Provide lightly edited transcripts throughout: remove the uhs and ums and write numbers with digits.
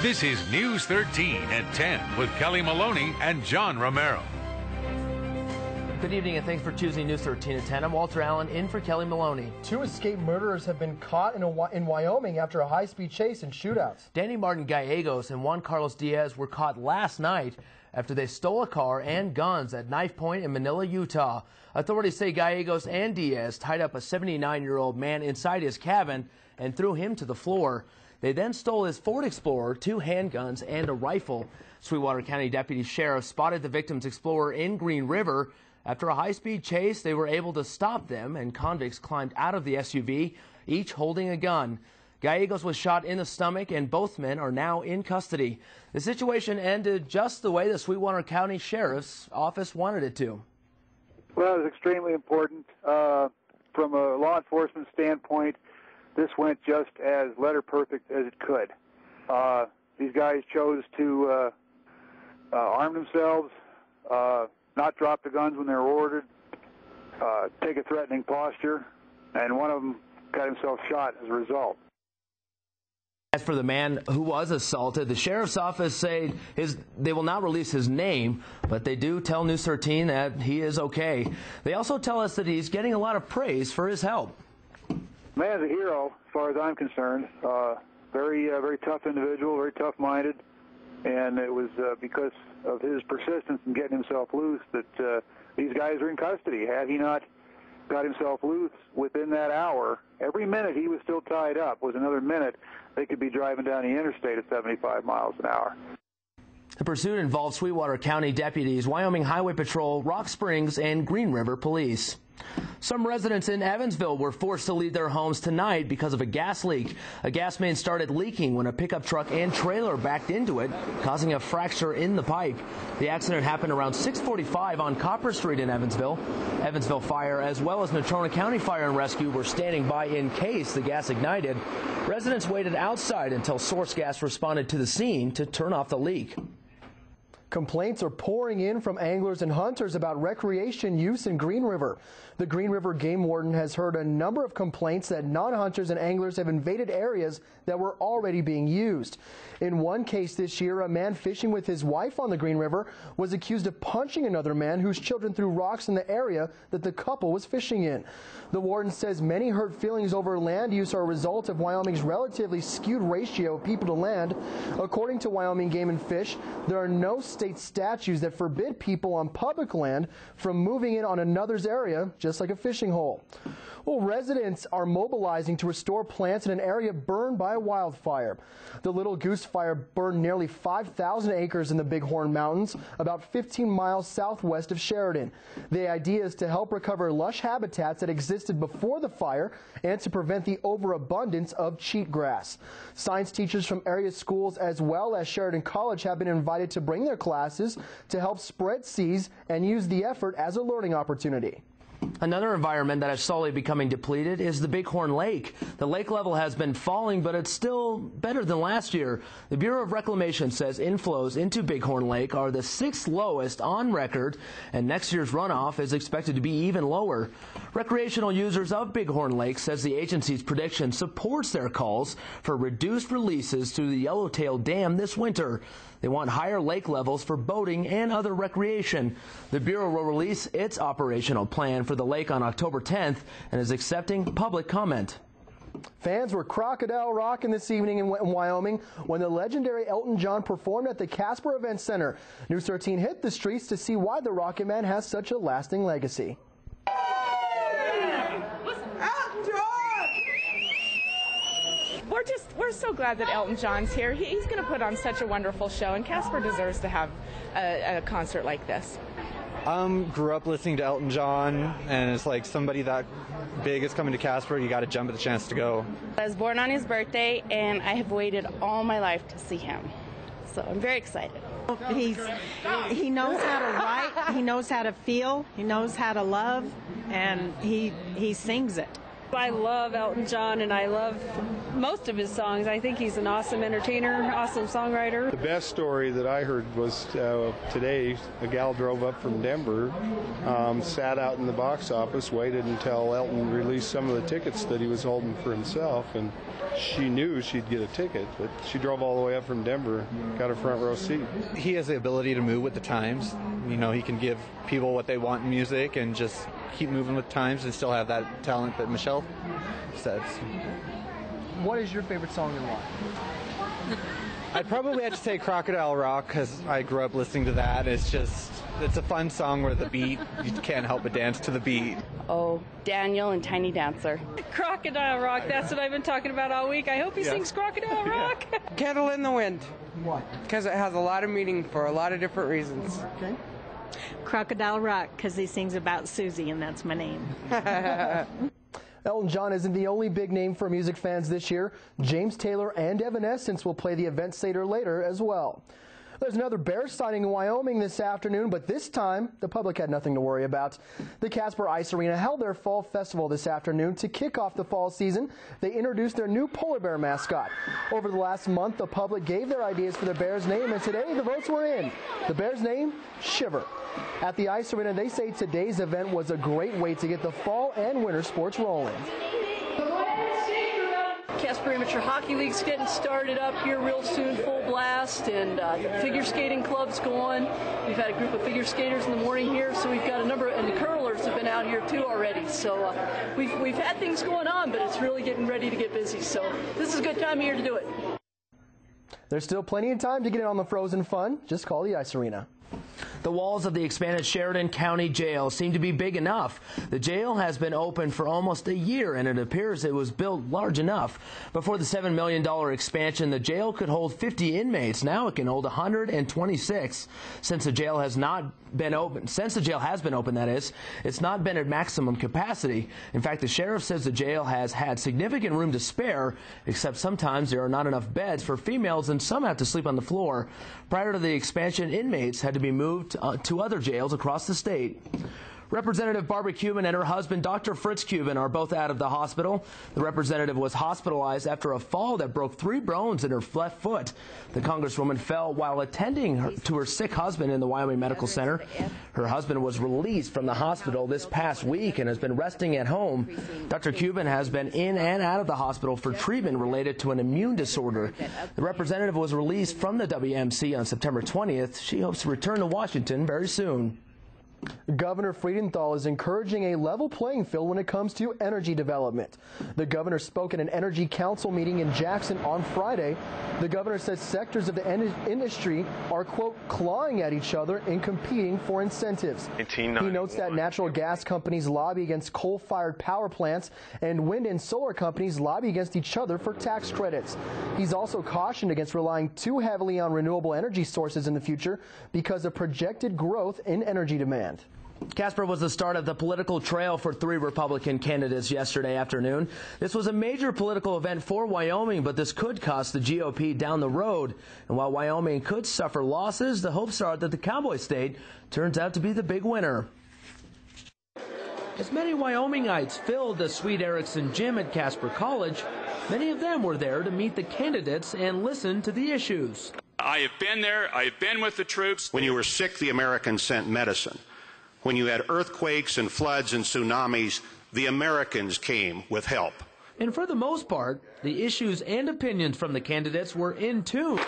This is News 13 at 10 with Kelly Maloney and John Romero. Good evening and thanks for choosing News 13 at 10. I'm Walter Allen in for Kelly Maloney. 2 escaped murderers have been caught in Wyoming after a high-speed chase and shootouts. Danny Martin Gallegos and Juan Carlos Diaz were caught last night after they stole a car and guns at Knife Point in Manila, Utah. Authorities say Gallegos and Diaz tied up a 79-year-old man inside his cabin and threw him to the floor. They then stole his Ford Explorer, 2 handguns, and a rifle. Sweetwater County Deputy Sheriff spotted the victim's Explorer in Green River. After a high-speed chase, they were able to stop them, and convicts climbed out of the SUV, each holding a gun. Gallegos was shot in the stomach, and both men are now in custody. The situation ended just the way the Sweetwater County Sheriff's Office wanted it to. Well, it was extremely important. From a law enforcement standpoint, this went just as letter perfect as it could. These guys chose to arm themselves, not drop the guns when they were ordered, take a threatening posture, and one of them got himself shot as a result. As for the man who was assaulted, the sheriff's office say they will not release his name, but they do tell News 13 that he is okay. They also tell us that he's getting a lot of praise for his help. The man's a hero, as far as I'm concerned. Very tough individual, very tough-minded, and it was because of his persistence in getting himself loose that these guys are in custody. Had he not got himself loose within that hour, every minute he was still tied up was another minute they could be driving down the interstate at 75 miles an hour. The pursuit involved Sweetwater County deputies, Wyoming Highway Patrol, Rock Springs, and Green River Police. Some residents in Evansville were forced to leave their homes tonight because of a gas leak. A gas main started leaking when a pickup truck and trailer backed into it, causing a fracture in the pipe. The accident happened around 6:45 on Copper Street in Evansville. Evansville Fire, as well as Natrona County Fire and Rescue, were standing by in case the gas ignited. Residents waited outside until Source Gas responded to the scene to turn off the leak. Complaints are pouring in from anglers and hunters about recreation use in Green River. The Green River Game Warden has heard a number of complaints that non-hunters and anglers have invaded areas that were already being used. In one case this year, a man fishing with his wife on the Green River was accused of punching another man whose children threw rocks in the area that the couple was fishing in. The warden says many hurt feelings over land use are a result of Wyoming's relatively skewed ratio of people to land. According to Wyoming Game and Fish, there are no state statutes that forbid people on public land from moving in on another's area, just like a fishing hole. Well, residents are mobilizing to restore plants in an area burned by a wildfire. The Little Goose Fire burned nearly 5,000 acres in the Bighorn Mountains, about 15 miles southwest of Sheridan. The idea is to help recover lush habitats that existed before the fire and to prevent the overabundance of cheatgrass. Science teachers from area schools as well as Sheridan College have been invited to bring their classes to help spread seeds and use the effort as a learning opportunity. Another environment that is slowly becoming depleted is the Bighorn Lake. The lake level has been falling, but it's still better than last year. The Bureau of Reclamation says inflows into Bighorn Lake are the 6th lowest on record, and next year's runoff is expected to be even lower. Recreational users of Bighorn Lake says the agency's prediction supports their calls for reduced releases to the Yellowtail Dam this winter. They want higher lake levels for boating and other recreation. The Bureau will release its operational plan for the lake on October 10th and is accepting public comment. Fans were crocodile rocking this evening in Wyoming when the legendary Elton John performed at the Casper Event Center. News 13 hit the streets to see why the Rocket Man has such a lasting legacy. We're so glad that Elton John's here. He's going to put on such a wonderful show, and Casper deserves to have a concert like this. Grew up listening to Elton John, and it's like somebody that big is coming to Casper, you got to jump at the chance to go. I was born on his birthday, and I have waited all my life to see him. So I'm very excited. He knows how to write, he knows how to feel, he knows how to love, and he sings it. I love Elton John, and I love most of his songs. I think he's an awesome entertainer, awesome songwriter. The best story that I heard was today, a gal drove up from Denver, sat out in the box office, waited until Elton released some of the tickets that he was holding for himself, and she knew she'd get a ticket, but she drove all the way up from Denver, got a front row seat. He has the ability to move with the times. You know, he can give people what they want in music and just keep moving with times and still have that talent that Michelle says. What is your favorite song and why? I'd probably have to say Crocodile Rock because I grew up listening to that. It's a fun song where the beat, you can't help but dance to the beat. Oh, Daniel and Tiny Dancer. Crocodile Rock, that's what I've been talking about all week. I hope he sings Crocodile Rock. Candle in the Wind. Why? Because it has a lot of meaning for a lot of different reasons. Okay. Crocodile Rock, because he sings about Susie, and that's my name. Elton John isn't the only big name for music fans this year. James Taylor and Evanescence will play the event Seder later as well. There's another bear sighting in Wyoming this afternoon, but this time the public had nothing to worry about. The Casper Ice Arena held their fall festival this afternoon to kick off the fall season. They introduced their new polar bear mascot. Over the last month, the public gave their ideas for the bear's name, and today the votes were in. The bear's name, Shiver. At the Ice Arena, they say today's event was a great way to get the fall and winter sports rolling. Casper Amateur Hockey League's getting started up here real soon, full blast, and the figure skating club's going. We've had a group of figure skaters in the morning here, so we've got a number, and the curlers have been out here too already. So we've had things going on, but it's really getting ready to get busy. So this is a good time of year to do it. There's still plenty of time to get in on the frozen fun. Just call the Ice Arena. The walls of the expanded Sheridan County Jail seem to be big enough. The jail has been open for almost a year, and it appears it was built large enough. Before the $7 million expansion, the jail could hold 50 inmates. Now it can hold 126. Since the jail has been open, that is, it's not been at maximum capacity. In fact, the sheriff says the jail has had significant room to spare, except sometimes there are not enough beds for females and some have to sleep on the floor. Prior to the expansion, inmates had to be moved to other jails across the state. Representative Barbara Cuban and her husband, Dr. Fritz Cuban, are both out of the hospital. The representative was hospitalized after a fall that broke 3 bones in her left foot. The congresswoman fell while attending to her sick husband in the Wyoming Medical Center. Her husband was released from the hospital this past week and has been resting at home. Dr. Cuban has been in and out of the hospital for treatment related to an immune disorder. The representative was released from the WMC on September 20th. She hopes to return to Washington very soon. Governor Friedenthal is encouraging a level playing field when it comes to energy development. The governor spoke at an Energy Council meeting in Jackson on Friday. The governor says sectors of the industry are, quote, clawing at each other and competing for incentives. He notes that natural gas companies lobby against coal-fired power plants and wind and solar companies lobby against each other for tax credits. He's also cautioned against relying too heavily on renewable energy sources in the future because of projected growth in energy demand. Casper was the start of the political trail for 3 Republican candidates yesterday afternoon. This was a major political event for Wyoming, but this could cost the GOP down the road. And while Wyoming could suffer losses, the hopes are that the Cowboy State turns out to be the big winner. As many Wyomingites filled the Sweet Erickson gym at Casper College, many of them were there to meet the candidates and listen to the issues. I have been there. I have been with the troops. When you were sick, the Americans sent medicine. When you had earthquakes and floods and tsunamis, the Americans came with help. And for the most part, the issues and opinions from the candidates were in tune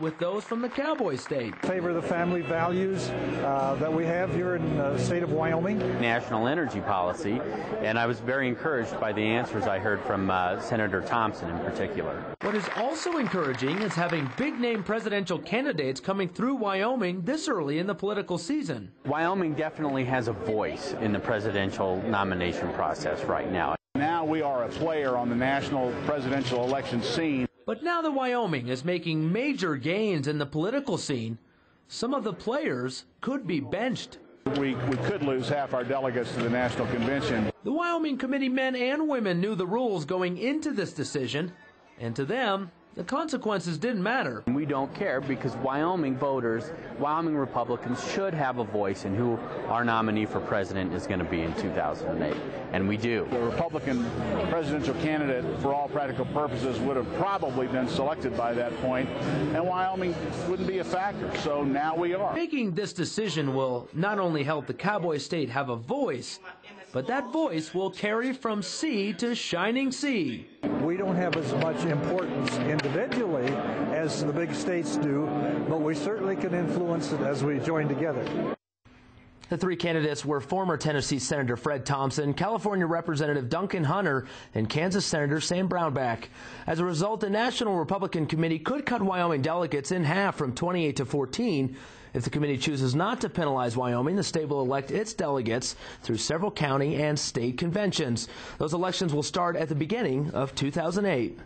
with those from the Cowboy State. Favor the family values that we have here in the state of Wyoming. National energy policy, and I was very encouraged by the answers I heard from Senator Thompson in particular. What is also encouraging is having big-name presidential candidates coming through Wyoming this early in the political season. Wyoming definitely has a voice in the presidential nomination process right now. Now we are a player on the national presidential election scene. But now that Wyoming is making major gains in the political scene, some of the players could be benched. We could lose half our delegates to the national convention. The Wyoming committee men and women knew the rules going into this decision, and to them, the consequences didn't matter. We don't care because Wyoming voters, Wyoming Republicans should have a voice in who our nominee for president is going to be in 2008, and we do. The Republican presidential candidate, for all practical purposes, would have probably been selected by that point, and Wyoming wouldn't be a factor, so now we are. Making this decision will not only help the Cowboy State have a voice, but that voice will carry from sea to shining sea. We don't have as much importance individually as the big states do, but we certainly can influence it as we join together. The three candidates were former Tennessee Senator Fred Thompson, California Representative Duncan Hunter, and Kansas Senator Sam Brownback. As a result, the National Republican Committee could cut Wyoming delegates in half from 28 to 14. If the committee chooses not to penalize Wyoming, the state will elect its delegates through several county and state conventions. Those elections will start at the beginning of 2008.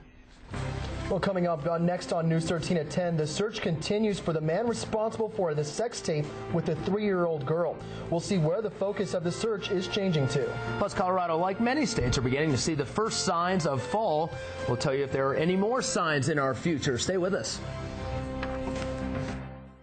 Well, coming up next on News 13 at 10, the search continues for the man responsible for the sex tape with the 3-year-old girl. We'll see where the focus of the search is changing to. Plus, Colorado, like many states, are beginning to see the first signs of fall. We'll tell you if there are any more signs in our future. Stay with us.